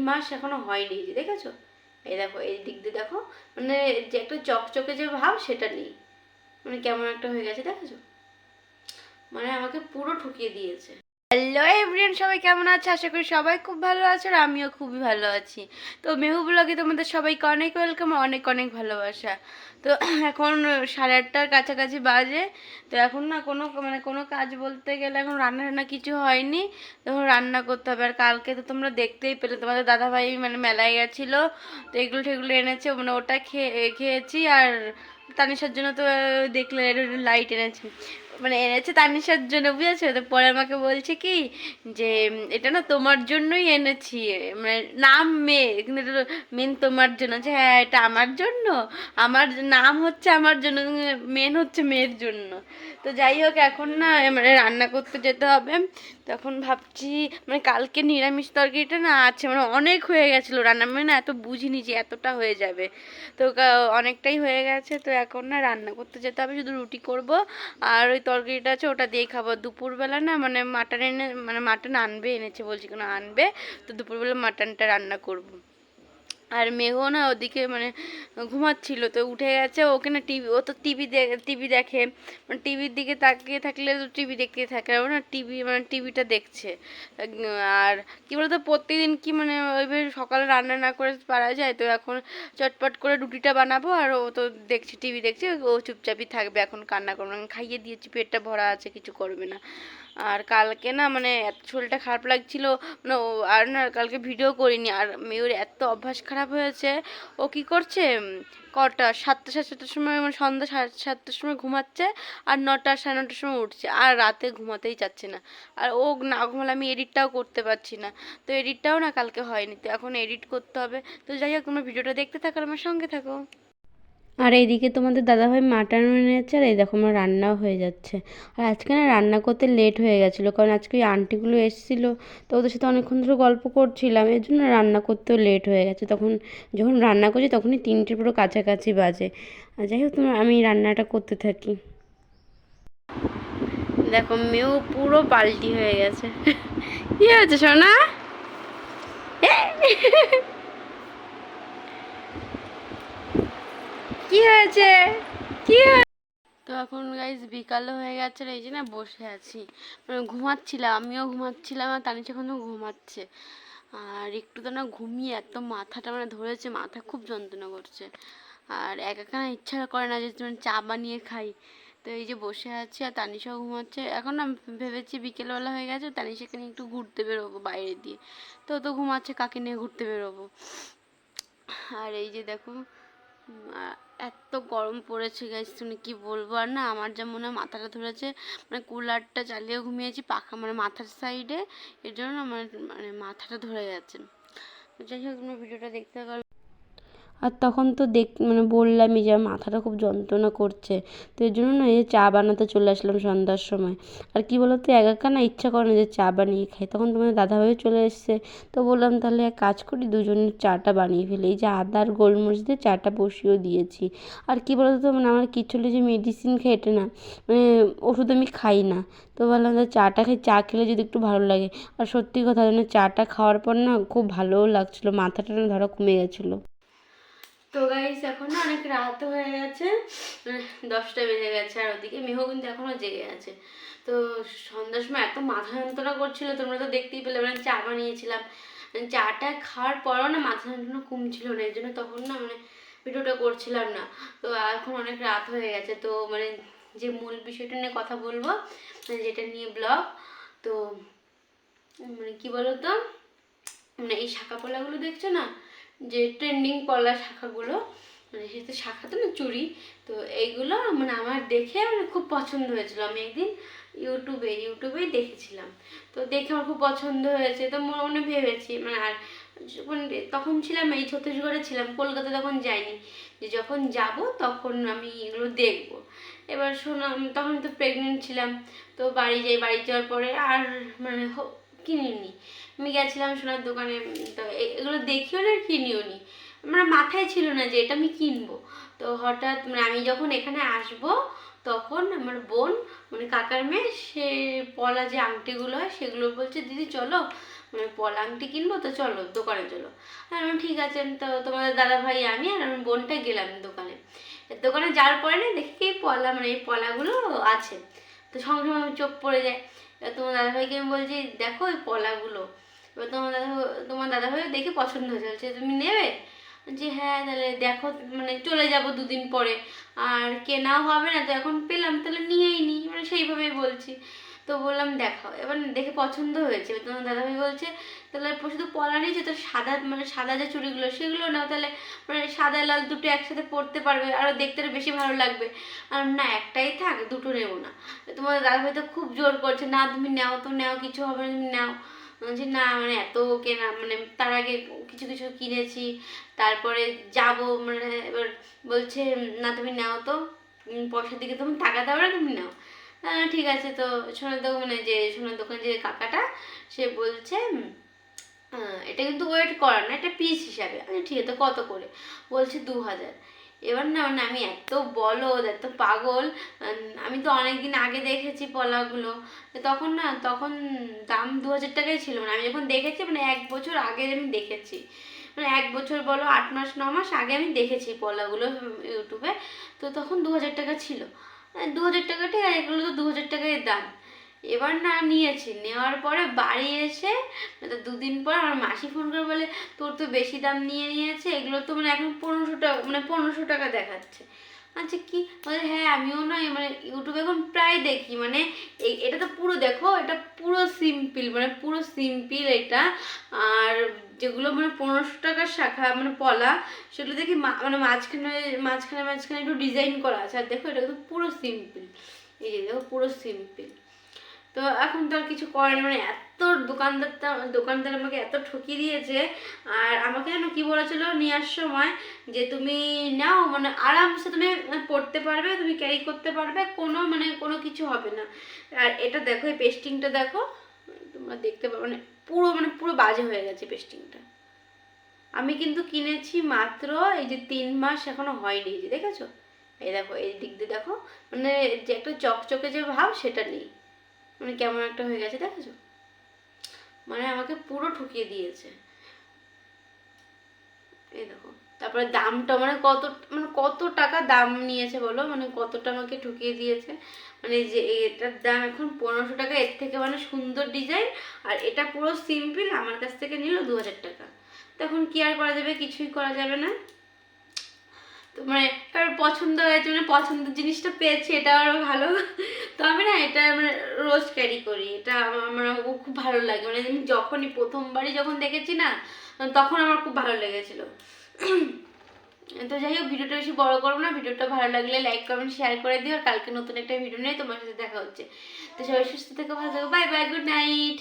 মাস এখনো হয়নি, যে দেখেছো? এই দেখো এই দিক দিয়ে দেখো, মানে যে একটা চকচকে যে ভাব সেটা নেই, মানে কেমন একটা হয়ে গেছে দেখেছো, মানে আমাকে পুরো ঠকিয়ে দিয়েছে। হ্যালো এভরিওয়ান, সবাই কেমন আছে? আশা করি সবাই খুব ভালো আছে, আর আমিও খুবই ভালো আছি। তো মেহু ব্লগে তোমাদের সবাইকে অনেক ওয়েলকাম, অনেক অনেক ভালোবাসা। তো এখন 8:30টার কাছাকাছি বাজে। তো এখন না কোনো কাজ বলতে গেলে এখন রান্না রান্না কিছু হয়নি, তখন রান্না করতে হবে। আর কালকে তো তোমরা দেখতেই পেলে, তোমাদের দাদাভাই মানে মেলায় গেছিলো, তো এগুলো ঠেগুলো এনেছে, মানে ওটা খেয়েছি। আর তানিশার জন্য তো দেখলে লাইট এনেছি, মানে এনেছে তানিশার জন্য, বুঝেছো? তো পরে আমাকে বলছে কি যে এটা না তোমার জন্যই এনেছি, মানে নাম মেয়ে কিন্তু মেন তোমার জন্য, যে হ্যাঁ এটা আমার জন্য, আমার নাম হচ্ছে আমার জন্য, মেন হচ্ছে মেয়ের জন্য। তো যাই হোক, এখন না মানে রান্না করতে যেতে হবে। তখন ভাবছি মানে কালকে নিরামিষ তরকারিটা না আছে, মানে অনেক হয়ে গেছিলো রান্না, মানে না এত বুঝিনি যে এতটা হয়ে যাবে। তো অনেকটাই হয়ে গেছে, তো এখন না রান্না করতে যেতে হবে, শুধু রুটি করব আর ওই তরকারিটা আছে ওটা দিয়ে খাবো। দুপুরবেলা না মানে মাটন আনবে, এনেছে বলছি কেন আনবে, তো দুপুরবেলা মাটনটা রান্না করব। আর মেঘও না ওদিকে মানে ঘুমাচ্ছিল, তো উঠে গেছে। ওকে না ও তো টিভি দেখে, মানে টিভির দিকে তাকিয়ে থাকলে তো টিভি দেখতে থাকে, ও না টিভিটা দেখছে। আর কি বলতো, প্রত্যেকদিন কি মানে ওইভাবে সকালে রান্না না করে পারা যায়? তো এখন চটপট করে রুটিটা বানাবো, আর ও তো দেখছে, টিভি দেখছে, ও চুপচাপই থাকবে, এখন কান্না করবে না। খাইয়ে দিয়েছি, পেটটা ভরা আছে, কিছু করবে না। আর কালকে না মানে এত শরীরটা খারাপ লাগছিল, মানে আর না কালকে ভিডিও করিনি। আর মেয়ের এত অভ্যাস খারাপ হয়েছে, ও কি করছে, কটা 7টার সময়, মানে সন্ধ্যা 7টার সময় ঘুমাচ্ছে, আর 9টা 9:30টার সময় উঠছে, আর রাতে ঘুমাতেই চাচ্ছে না। আর ও না ঘুমালে আমি এডিটটাও করতে পারছি না, তো এডিটটাও না কালকে হয়নি, তো এখন এডিট করতে হবে। তো যাই হোক, তোমরা ভিডিওটা দেখতে থাকো, আমার সঙ্গে থাকো। আর এইদিকে তোমাদের দাদাভাই মাটন এনেছে, আর এই দেখো আমার রান্নাও হয়ে যাচ্ছে। আর আজকে না রান্না করতে লেট হয়ে গেছিলো, কারণ আজকে ওই আন্টিগুলো এসেছিলো, তো ওদের সাথে অনেকক্ষণ ধরে গল্প করছিলাম, এর জন্য রান্না করতেও লেট হয়ে গেছে। তখন যখন রান্না করছি তখনই 3টে পুরো কাছাকাছি বাজে। আর যাই হোক, আমি রান্নাটা করতে থাকি। দেখো মেয়েও পুরো পাল্টি হয়ে গেছে। কি হয়েছে সোনা? কি হয়েছে? কি তো এখন গাইজ বিকালও হয়ে গেছে, এই যে না বসে আছি, মানে ঘুমাচ্ছিলাম, আমিও ঘুমাচ্ছিলাম, আর তানিশা এখনও ঘুমাচ্ছে। আর একটু তো না ঘুমিয়ে এত মাথাটা মানে ধরেছে, মাথা খুব যন্ত্রণা করছে। আর একা না ইচ্ছা করে না যে মানে চা বানিয়ে খাই। তো এই যে বসে আছি, আর তানিশাও ঘুমাচ্ছে। এখন না ভেবেছি বিকেলবেলা হয়ে গেছে, তানিশাকে নিয়ে একটু ঘুরতে বেরোবো বাইরে দিয়ে। তো তো ঘুমাচ্ছে, কাকে নিয়ে ঘুরতে বেরোবো? আর এই যে দেখো এত গরম পড়েছে গাইস, তুমি কি বলবো। আর না আমার যা মনে হয় মাথাটা ধরেছে, মানে কুলারটা চালিয়ে ঘুমিয়েছি পাখা মানে মাথার সাইডে, এর জন্য আমার মানে মাথাটা ধরে গেছে। যাই হোক, তুমি ভিডিওটা দেখতে পারো। আর তখন তো মানে বললামই যে মাথাটা খুব যন্ত্রণা করছে, তো এর জন্য না এই চা বানাতে চলে আসলাম সন্ধ্যার সময়। আর কি বলতো, একা না ইচ্ছা করে না যে চা বানিয়ে খাই, তখন তোমার দাদাভাই চলে এসছে, তো বললাম তাহলে এক কাজ করি, দুজনের চাটা বানিয়ে ফেলি। এই যে আদা আর গোলমরিচ দিয়ে চাটা বসিয়েও দিয়েছি। আর কি বলতো, মানে আমার কিছু হলে যে মেডিসিন খাই, এটা না মানে ওষুধ আমি খাই না, তো ভাবলাম যে চাটা খাই, চা খেলে যদি একটু ভালো লাগে। আর সত্যি কথা, মানে চাটা খাওয়ার পর না খুব ভালোও লাগছিলো, মাথাটা না ধরো কমে গেছিলো। তো গাইস এখন না অনেক রাত হয়ে গেছে, 10টা বেজে গেছে, আর ওদিকে মেহু কিন্তু এখনো জেগে আছে। তো সন্ধ্যার সময় এত মাথা যন্ত্রণা করছিল, তোমরা তো দেখতেই পেলে, মানে চা বানিয়েছিলাম, চাটা খাওয়ার পরও না মাথা যন্ত্রণা কমছিল না, এর জন্য তখন না মানে ভিডিওটা করছিলাম না। তো এখন অনেক রাত হয়ে গেছে, তো মানে যে মূল বিষয়টা নিয়ে কথা বলবো, মানে যেটা নিয়ে ব্লগ, তো মানে কি বলতো, মানে এই শাখা পলাগুলো দেখছো না, যে ট্রেন্ডিং পলা শাখাগুলো, মানে সেটা শাখা তো না চুড়ি, তো এইগুলো মানে আমার দেখে মানে খুব পছন্দ হয়েছিল। আমি একদিন ইউটিউবেই দেখেছিলাম, তো দেখে আমার খুব পছন্দ হয়েছে, তো মনে ভেবেছি মানে। আর যখন তখন ছিলাম এই ছত্তিশগড়ে ছিলাম, কলকাতা তখন যাইনি, যে যখন যাব তখন আমি এগুলো দেখবো। এবার শোনো, তখন তো প্রেগনেন্ট ছিলাম, তো বাড়ি যাওয়ার পরে আর মানে কিনিনি। আমি গেছিলাম সোনার দোকানে, তো এগুলো দেখিও না, কিনিও নি, মানে মাথায় ছিল না যে এটা আমি কিনবো। তো হঠাৎ মানে আমি যখন এখানে আসবো, তখন আমার বোন মানে কাকার মেয়ে সে পলা যে আংটিগুলো হয় সেগুলো বলছে দিদি চলো মানে পলা আংটি কিনবো তো চলো দোকানে চলো। আর আমি ঠিক আছে, তো তোমাদের দাদা ভাই আমি আর আমার বোনটা গেলাম দোকানে। দোকানে যাওয়ার পরে না দেখি এই পলা মানে এই পলাগুলো আছে, তো সঙ্গে সঙ্গে আমার চোখ পড়ে যায়। এবার তোমার দাদাভাইকে আমি বলছি দেখো ওই পলাগুলো। এবার তোমার দাদাভাই দেখে পছন্দ হয়েছে, বলছে তুমি নেবে? যে হ্যাঁ তাহলে দেখো, মানে চলে যাব দুদিন পরে আর কেনাও হবে না, তো এখন পেলাম তাহলে নিয়েই নি, মানে সেইভাবেই বলছি। তো বললাম দেখাও, এবার দেখে পছন্দ হয়েছে। এবার তোমার দাদাভাই বলছে তাহলে শুধু পলা নিয়েছে, তো সাদা মানে সাদা যে চুড়িগুলো সেগুলো নাও, তাহলে মানে সাদা লাল দুটো একসাথে পরতে পারবে, আরও দেখতে বেশি ভালো লাগবে। আর না একটাই থাক, দুটো নেবো না। তোমার দাদাভাই তো খুব জোর করছে, না তুমি নাও তো নাও, কিছু হবে না তুমি নাও। বলছি না মানে এত কেনা, মানে তার আগে কিছু কিছু কিনেছি, তারপরে যাব মানে এবার বলছে না তুমি নাও তো, পয়সার দিকে তুমি তাকাতে হবে না, তুমি নাও। ঠিক আছে। তো সোনার দোকান মানে যে সোনার দোকান যে কাকাটা সে বলছে এটা কিন্তু ওয়েট করা না, এটা পিস হিসাবে। আচ্ছা ঠিক আছে, কত করে? বলছে 2000। এবার না মানে আমি এত বলদ এত পাগল, আমি তো অনেকদিন আগে দেখেছি পলাগুলো, তখন না তখন দাম 2000 টাকাই ছিল। মানে আমি যখন দেখেছি মানে 1 বছর আগে আমি দেখেছি, মানে 1 বছর বলো 8 মাস 9 মাস আগে আমি দেখেছি পলাগুলো ইউটিউবে। তো তখন 2000 টাকা ছিল। 2000 টাকা ঠিক আছে, এগুলো তো 2000 টাকাই দাম। এবার না নিয়েছি, নেওয়ার পরে বাড়ি এসে তো দুদিন পর আমার মাসি ফোন করে বলে তোর তো বেশি দাম নিয়ে নিয়েছে, এগুলো তো মানে এখন 1500 টাকা মানে 1500 টাকা দেখাচ্ছে। আচ্ছা কি বলে, হ্যাঁ আমিও না মানে ইউটিউবে এখন প্রায় দেখি, মানে এটা তো পুরো দেখো, এটা পুরো সিম্পল মানে পুরো সিম্পল এটা। আর যেগুলো মানে 1500 টাকার শাখা মানে পলা, সেগুলো দেখি মানে মাঝখানে মাঝখানে মাঝখানে একটু ডিজাইন করা আছে। আর দেখো এটা কিন্তু পুরো সিম্পল, এই যে দেখো পুরো সিম্পল। তো এখন তো আর কিছু করার মানে এত দোকানদার আমাকে এত ঠকিয়ে দিয়েছে। আর আমাকে যেন কি বলেছিল নেওয়ার সময়, যে তুমি নাও মানে আরামসে তুমি পড়তে পারবে, তুমি ক্যারি করতে পারবে, কোনো মানে কোনো কিছু হবে না। আর এটা দেখো এই পেস্টিংটা দেখো, তোমরা দেখতে পাবে মানে পুরো বাজে হয়ে গেছে পেস্টিংটা। আমি কিন্তু কিনেছি মাত্র এই যে 3 মাস এখনো হয়নি, এই যে দেখেছো, এই দেখো এই দিক দিয়ে দেখো, মানে যে একটা চকচকে যে ভাব সেটা নেই, মানে কেমন একটা হয়ে গেছে দেখেছো, মানে আমাকে পুরো ঠকিয়ে দিয়েছে। এই দেখো, তারপরে দামটা মানে কত টাকা দাম নিয়েছে বলো, মানে কতটা আমাকে ঠকিয়ে দিয়েছে। মানে যে এটার দাম এখন 1500 টাকা, এর থেকে মানে সুন্দর ডিজাইন, আর এটা পুরো সিম্পল আমার কাছ থেকে নিল 2000 টাকা। তখন কি আর করা যাবে, কিছুই করা যাবে না। তো মানে কারোর পছন্দ হয়েছে, মানে পছন্দের জিনিসটা পেয়েছি, এটা আরও ভালো। তো আমি না এটা মানে রোজ ক্যারি করি, এটা আমার খুব ভালো লাগে। মানে আমি যখনই প্রথমবারই যখন দেখেছি না, তখন আমার খুব ভালো লেগেছিল। তো যাই হোক, ভিডিওটা বেশি বড় করবো না, ভিডিওটা ভালো লাগলে লাইক কমেন্ট শেয়ার করে দিও। আর কালকে নতুন একটা ভিডিও নিয়ে তোমার সাথে দেখা হচ্ছে। তো সবাই সুস্থ থেকো, ভালো থেকো, বাই বাই, গুড নাইট।